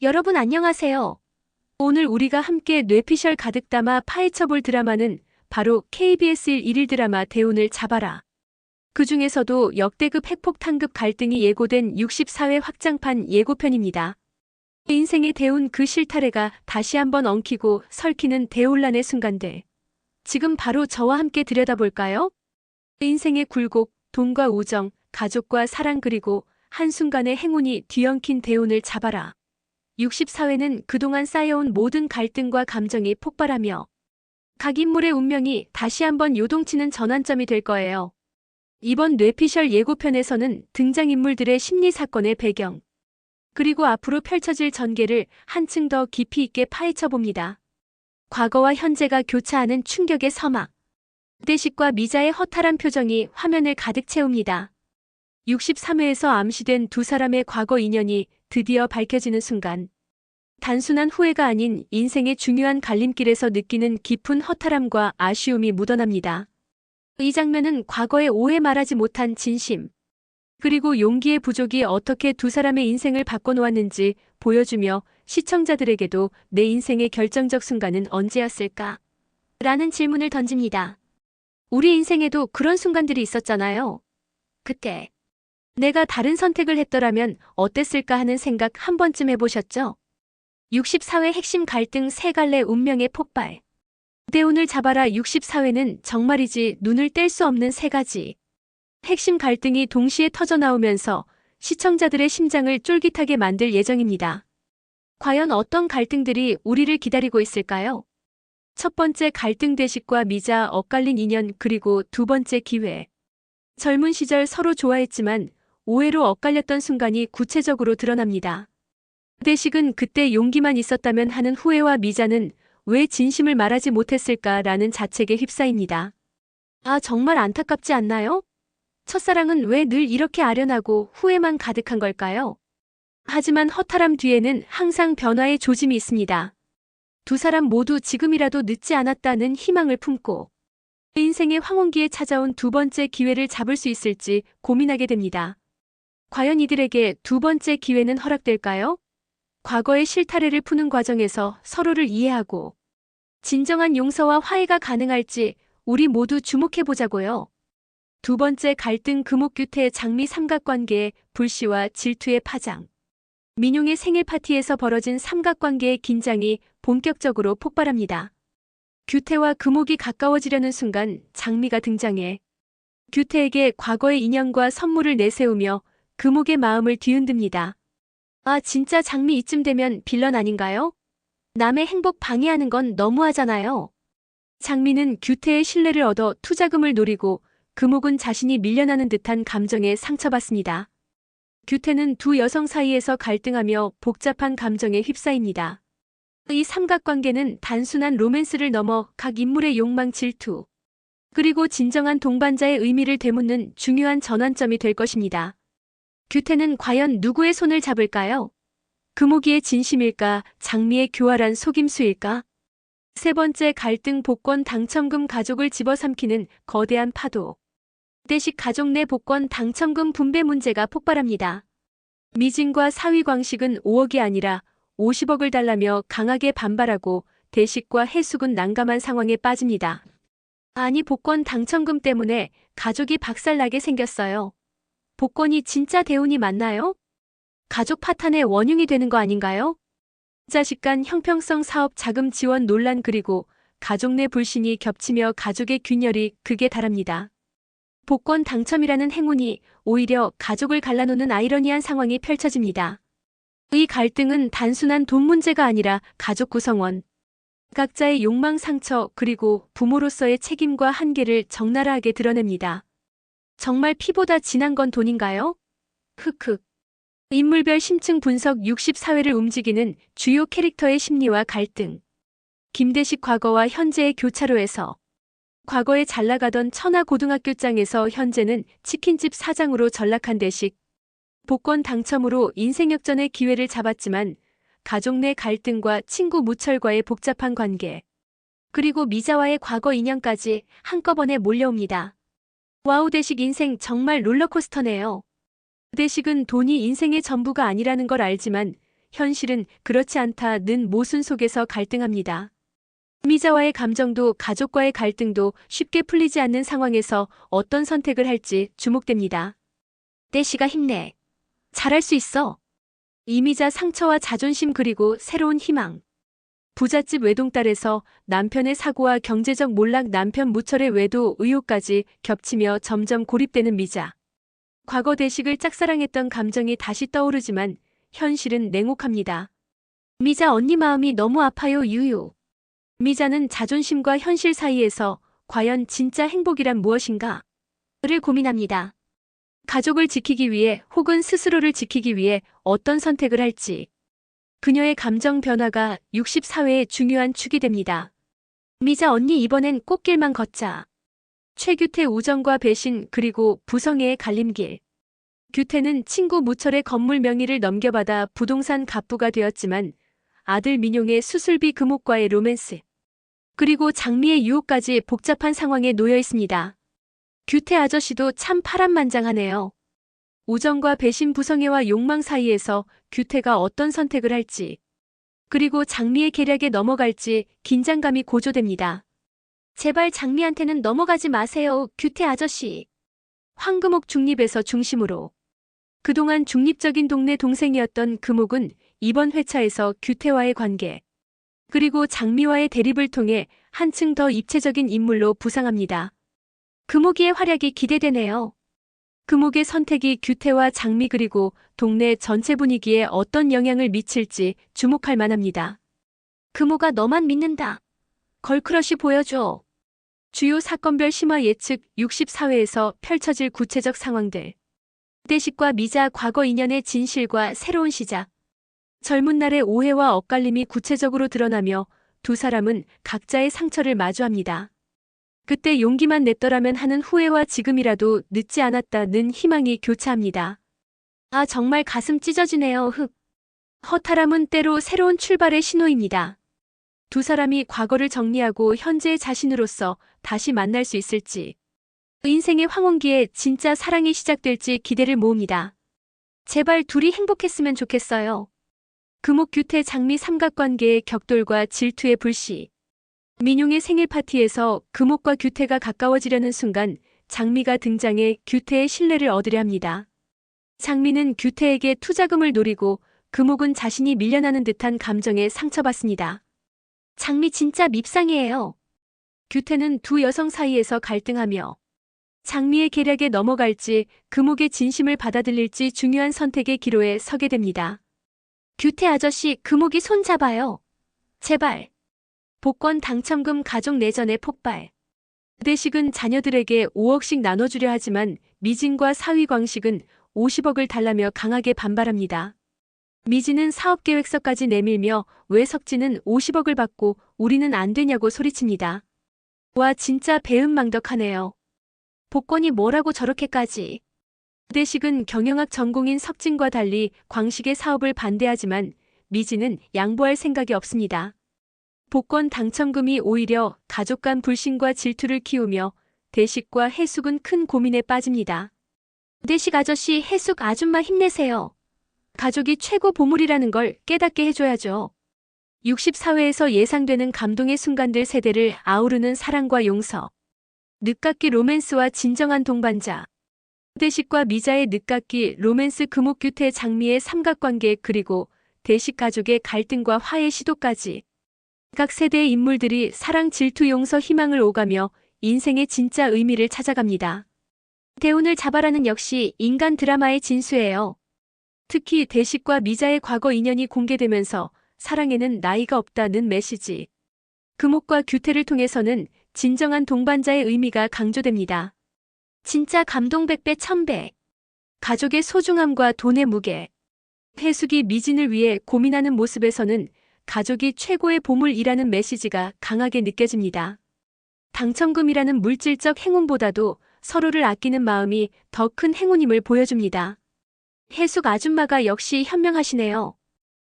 여러분 안녕하세요. 오늘 우리가 함께 뇌피셜 가득 담아 파헤쳐볼 드라마는 바로 KBS 일일 드라마 대운을 잡아라. 그 중에서도 역대급 핵폭탄급 갈등이 예고된 64회 확장판 예고편입니다. 인생의 대운 그 실타래가 다시 한번 엉키고 설키는 대혼란의 순간들. 지금 바로 저와 함께 들여다볼까요? 인생의 굴곡, 돈과 우정, 가족과 사랑 그리고 한순간의 행운이 뒤엉킨 대운을 잡아라. 64회는 그동안 쌓여온 모든 갈등과 감정이 폭발하며 각 인물의 운명이 다시 한번 요동치는 전환점이 될 거예요. 이번 뇌피셜 예고편에서는 등장인물들의 심리사건의 배경, 그리고 앞으로 펼쳐질 전개를 한층 더 깊이 있게 파헤쳐봅니다. 과거와 현재가 교차하는 충격의 서막. 대식과 미자의 허탈한 표정이 화면을 가득 채웁니다. 63회에서 암시된 두 사람의 과거 인연이 드디어 밝혀지는 순간, 단순한 후회가 아닌 인생의 중요한 갈림길에서 느끼는 깊은 허탈함과 아쉬움이 묻어납니다. 이 장면은 과거의 오해 말하지 못한 진심, 그리고 용기의 부족이 어떻게 두 사람의 인생을 바꿔놓았는지 보여주며 시청자들에게도 내 인생의 결정적 순간은 언제였을까? 라는 질문을 던집니다. 우리 인생에도 그런 순간들이 있었잖아요. 그때 내가 다른 선택을 했더라면 어땠을까 하는 생각 한 번쯤 해보셨죠? 64회 핵심 갈등 세 갈래 운명의 폭발. 대운을 잡아라. 64회는 정말이지 눈을 뗄 수 없는 세 가지 핵심 갈등이 동시에 터져나오면서 시청자들의 심장을 쫄깃하게 만들 예정입니다. 과연 어떤 갈등들이 우리를 기다리고 있을까요? 첫 번째 갈등 대식과 미자 엇갈린 인연 그리고 두 번째 기회. 젊은 시절 서로 좋아했지만 오해로 엇갈렸던 순간이 구체적으로 드러납니다. 대식은 그때 용기만 있었다면 하는 후회와 미자는 왜 진심을 말하지 못했을까라는 자책에 휩싸입니다. 아, 정말 안타깝지 않나요? 첫사랑은 왜 늘 이렇게 아련하고 후회만 가득한 걸까요? 하지만 허탈함 뒤에는 항상 변화의 조짐이 있습니다. 두 사람 모두 지금이라도 늦지 않았다는 희망을 품고 인생의 황혼기에 찾아온 두 번째 기회를 잡을 수 있을지 고민하게 됩니다. 과연 이들에게 두 번째 기회는 허락될까요? 과거의 실타래를 푸는 과정에서 서로를 이해하고 진정한 용서와 화해가 가능할지 우리 모두 주목해보자고요. 두 번째 갈등 금옥규태 장미 삼각관계의 불씨와 질투의 파장. 민용의 생일 파티에서 벌어진 삼각관계의 긴장이 본격적으로 폭발합니다. 규태와 금옥이 가까워지려는 순간 장미가 등장해 규태에게 과거의 인연과 선물을 내세우며 금옥의 마음을 뒤흔듭니다. 아, 진짜 장미 이쯤 되면 빌런 아닌가요? 남의 행복 방해하는 건 너무하잖아요. 장미는 규태의 신뢰를 얻어 투자금을 노리고 금옥은 자신이 밀려나는 듯한 감정에 상처받습니다. 규태는 두 여성 사이에서 갈등하며 복잡한 감정에 휩싸입니다. 이 삼각관계는 단순한 로맨스를 넘어 각 인물의 욕망 질투, 그리고 진정한 동반자의 의미를 되묻는 중요한 전환점이 될 것입니다. 규태는 과연 누구의 손을 잡을까요? 금옥이의 진심일까? 장미의 교활한 속임수일까? 세 번째 갈등 복권 당첨금 가족을 집어삼키는 거대한 파도. 대식 가족 내 복권 당첨금 분배 문제가 폭발합니다. 미진과 사위 광식은 5억이 아니라 50억을 달라며 강하게 반발하고 대식과 해숙은 난감한 상황에 빠집니다. 아니, 복권 당첨금 때문에 가족이 박살나게 생겼어요. 복권이 진짜 대운이 맞나요? 가족 파탄의 원흉이 되는 거 아닌가요? 자식 간 형평성 사업 자금 지원 논란 그리고 가족 내 불신이 겹치며 가족의 균열이 극에 달합니다. 복권 당첨이라는 행운이 오히려 가족을 갈라놓는 아이러니한 상황이 펼쳐집니다. 이 갈등은 단순한 돈 문제가 아니라 가족 구성원, 각자의 욕망 상처 그리고 부모로서의 책임과 한계를 적나라하게 드러냅니다. 정말 피보다 진한 건 돈인가요? 흑흑. 인물별 심층 분석 64회를 움직이는 주요 캐릭터의 심리와 갈등. 김대식 과거와 현재의 교차로에서 과거에 잘나가던 천하고등학교장에서 현재는 치킨집 사장으로 전락한 대식. 복권 당첨으로 인생 역전의 기회를 잡았지만 가족 내 갈등과 친구 무철과의 복잡한 관계, 그리고 미자와의 과거 인연까지 한꺼번에 몰려옵니다. 와우, 대식 인생 정말 롤러코스터네요. 대식은 돈이 인생의 전부가 아니라는 걸 알지만 현실은 그렇지 않다는 모순 속에서 갈등합니다. 미자와의 감정도 가족과의 갈등도 쉽게 풀리지 않는 상황에서 어떤 선택을 할지 주목됩니다. 떼시가 힘내. 잘할 수 있어. 이미자 상처와 자존심 그리고 새로운 희망. 부잣집 외동딸에서 남편의 사고와 경제적 몰락, 남편 무철의 외도 의혹까지 겹치며 점점 고립되는 미자. 과거 대식을 짝사랑했던 감정이 다시 떠오르지만 현실은 냉혹합니다. 미자 언니 마음이 너무 아파요 유유. 미자는 자존심과 현실 사이에서 과연 진짜 행복이란 무엇인가? 를 고민합니다. 가족을 지키기 위해 혹은 스스로를 지키기 위해 어떤 선택을 할지. 그녀의 감정 변화가 64회의 중요한 축이 됩니다. 미자 언니 이번엔 꽃길만 걷자. 최규태 우정과 배신 그리고 부성애의 갈림길. 규태는 친구 무철의 건물 명의를 넘겨받아 부동산 갑부가 되었지만 아들 민용의 수술비 금옥과의 로맨스. 그리고 장미의 유혹까지 복잡한 상황에 놓여 있습니다. 규태 아저씨도 참 파란만장하네요. 우정과 배신 부성애와 욕망 사이에서 규태가 어떤 선택을 할지, 그리고 장미의 계략에 넘어갈지 긴장감이 고조됩니다. 제발 장미한테는 넘어가지 마세요, 규태 아저씨. 황금옥 중립에서 중심으로. 그동안 중립적인 동네 동생이었던 금옥은 이번 회차에서 규태와의 관계, 그리고 장미와의 대립을 통해 한층 더 입체적인 인물로 부상합니다. 금옥이의 활약이 기대되네요. 금옥의 선택이 규태와 장미 그리고 동네 전체 분위기에 어떤 영향을 미칠지 주목할 만합니다. 금옥아 너만 믿는다. 걸크러쉬 보여줘. 주요 사건별 심화 예측 64회에서 펼쳐질 구체적 상황들. 대식과 미자 과거 인연의 진실과 새로운 시작. 젊은 날의 오해와 엇갈림이 구체적으로 드러나며 두 사람은 각자의 상처를 마주합니다. 그때 용기만 냈더라면 하는 후회와 지금이라도 늦지 않았다는 희망이 교차합니다. 아 정말 가슴 찢어지네요. 흑. 허탈함은 때로 새로운 출발의 신호입니다. 두 사람이 과거를 정리하고 현재의 자신으로서 다시 만날 수 있을지. 인생의 황혼기에 진짜 사랑이 시작될지 기대를 모읍니다. 제발 둘이 행복했으면 좋겠어요. 금옥 규태 장미 삼각관계의 격돌과 질투의 불씨. 민용의 생일 파티에서 금옥과 규태가 가까워지려는 순간 장미가 등장해 규태의 신뢰를 얻으려 합니다. 장미는 규태에게 투자금을 노리고 금옥은 자신이 밀려나는 듯한 감정에 상처받습니다. 장미 진짜 밉상이에요. 규태는 두 여성 사이에서 갈등하며 장미의 계략에 넘어갈지 금옥의 진심을 받아들일지 중요한 선택의 기로에 서게 됩니다. 규태 아저씨 금옥이 손 잡아요. 제발. 복권 당첨금 가족 내전의 폭발. 대식은 자녀들에게 5억씩 나눠주려 하지만 미진과 사위광식은 50억을 달라며 강하게 반발합니다. 미진은 사업계획서까지 내밀며 왜 석진은 50억을 받고 우리는 안 되냐고 소리칩니다. 와 진짜 배은망덕하네요. 복권이 뭐라고 저렇게까지. 대식은 경영학 전공인 석진과 달리 광식의 사업을 반대하지만 미진은 양보할 생각이 없습니다. 복권 당첨금이 오히려 가족 간 불신과 질투를 키우며 대식과 해숙은 큰 고민에 빠집니다. 대식 아저씨, 해숙 아줌마 힘내세요. 가족이 최고 보물이라는 걸 깨닫게 해줘야죠. 64회에서 예상되는 감동의 순간들 세대를 아우르는 사랑과 용서. 늦깎이 로맨스와 진정한 동반자. 대식과 미자의 늦깎이 로맨스 금옥 규태 장미의 삼각관계 그리고 대식 가족의 갈등과 화해 시도까지. 각 세대의 인물들이 사랑, 질투, 용서, 희망을 오가며 인생의 진짜 의미를 찾아갑니다. 대운을 잡아라는 역시 인간 드라마의 진수예요. 특히 대식과 미자의 과거 인연이 공개되면서 사랑에는 나이가 없다는 메시지. 금옥과 규태를 통해서는 진정한 동반자의 의미가 강조됩니다. 진짜 감동 100배 1000배. 가족의 소중함과 돈의 무게. 해숙이 미진을 위해 고민하는 모습에서는 가족이 최고의 보물이라는 메시지가 강하게 느껴집니다. 당첨금이라는 물질적 행운보다도 서로를 아끼는 마음이 더 큰 행운임을 보여줍니다. 해숙 아줌마가 역시 현명하시네요.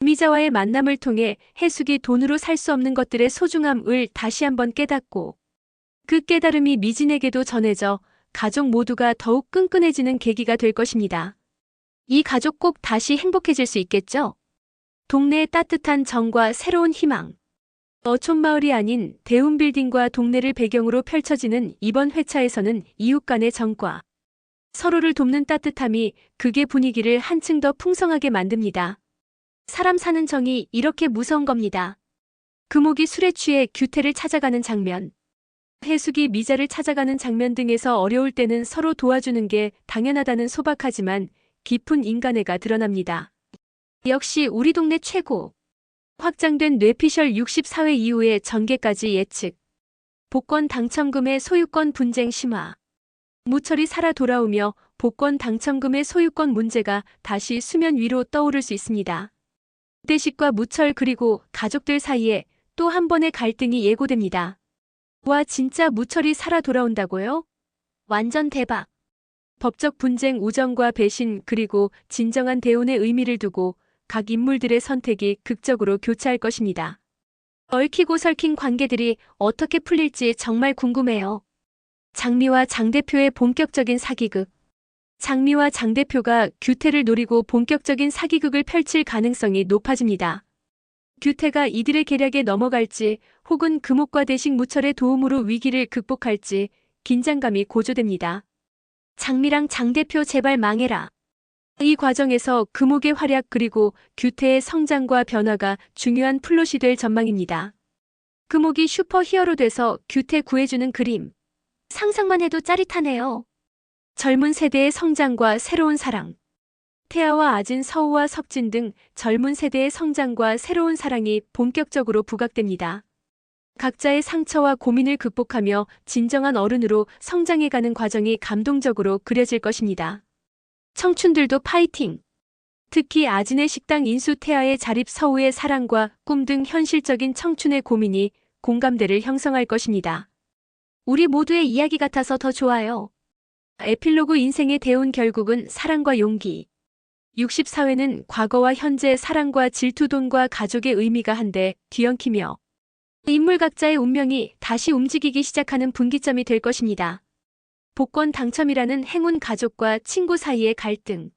미자와의 만남을 통해 해숙이 돈으로 살 수 없는 것들의 소중함을 다시 한번 깨닫고 그 깨달음이 미진에게도 전해져 가족 모두가 더욱 끈끈해지는 계기가 될 것입니다. 이 가족 꼭 다시 행복해질 수 있겠죠? 동네의 따뜻한 정과 새로운 희망. 어촌마을이 아닌 대운빌딩과 동네를 배경으로 펼쳐지는 이번 회차에서는 이웃 간의 정과 서로를 돕는 따뜻함이 극의 분위기를 한층 더 풍성하게 만듭니다. 사람 사는 정이 이렇게 무서운 겁니다. 금옥이 술에 취해 규태를 찾아가는 장면, 해숙이 미자를 찾아가는 장면 등에서 어려울 때는 서로 도와주는 게 당연하다는 소박하지만 깊은 인간애가 드러납니다. 역시 우리 동네 최고. 확장된 뇌피셜 64회 이후의 전개까지 예측. 복권 당첨금의 소유권 분쟁 심화. 무철이 살아 돌아오며 복권 당첨금의 소유권 문제가 다시 수면 위로 떠오를 수 있습니다. 대식과 무철 그리고 가족들 사이에 또 한 번의 갈등이 예고됩니다. 와, 진짜 무철이 살아 돌아온다고요? 완전 대박. 법적 분쟁, 우정과 배신 그리고 진정한 대운의 의미를 두고 각 인물들의 선택이 극적으로 교차할 것입니다. 얽히고 설킨 관계들이 어떻게 풀릴지 정말 궁금해요. 장미와 장 대표의 본격적인 사기극. 장미와 장 대표가 규태를 노리고 본격적인 사기극을 펼칠 가능성이 높아집니다. 규태가 이들의 계략에 넘어갈지 혹은 금옥과 대식 무철의 도움으로 위기를 극복할지 긴장감이 고조됩니다. 장미랑 장 대표 제발 망해라. 이 과정에서 금옥의 활약 그리고 규태의 성장과 변화가 중요한 플롯이 될 전망입니다. 금옥이 슈퍼히어로 돼서 규태 구해주는 그림. 상상만 해도 짜릿하네요. 젊은 세대의 성장과 새로운 사랑. 태아와 아진, 서우와 석진 등 젊은 세대의 성장과 새로운 사랑이 본격적으로 부각됩니다. 각자의 상처와 고민을 극복하며 진정한 어른으로 성장해가는 과정이 감동적으로 그려질 것입니다. 청춘들도 파이팅! 특히 아진의 식당 인수, 태아의 자립, 서우의 사랑과 꿈 등 현실적인 청춘의 고민이 공감대를 형성할 것입니다. 우리 모두의 이야기 같아서 더 좋아요. 에필로그 인생의 대운 결국은 사랑과 용기. 64회는 과거와 현재 사랑과 질투, 돈과 가족의 의미가 한데 뒤엉키며 인물 각자의 운명이 다시 움직이기 시작하는 분기점이 될 것입니다. 복권 당첨이라는 행운, 가족과 친구 사이의 갈등,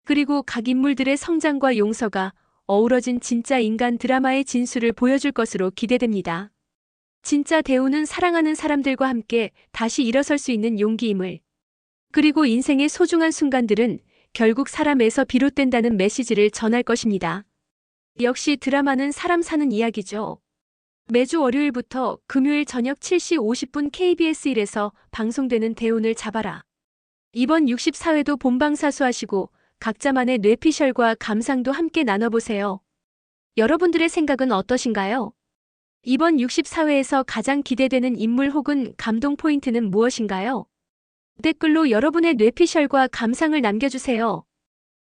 그리고 각 인물들의 성장과 용서가 어우러진 진짜 인간 드라마의 진수를 보여줄 것으로 기대됩니다. 진짜 대우는 사랑하는 사람들과 함께 다시 일어설 수 있는 용기임을, 그리고 인생의 소중한 순간들은 결국 사람에서 비롯된다는 메시지를 전할 것입니다. 역시 드라마는 사람 사는 이야기죠. 매주 월요일부터 금요일 저녁 7시 50분 KBS 1에서 방송되는 대운을 잡아라. 이번 64회도 본방사수하시고 각자만의 뇌피셜과 감상도 함께 나눠보세요. 여러분들의 생각은 어떠신가요? 이번 64회에서 가장 기대되는 인물 혹은 감동 포인트는 무엇인가요? 댓글로 여러분의 뇌피셜과 감상을 남겨주세요.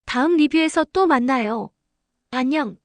다음 리뷰에서 또 만나요. 안녕.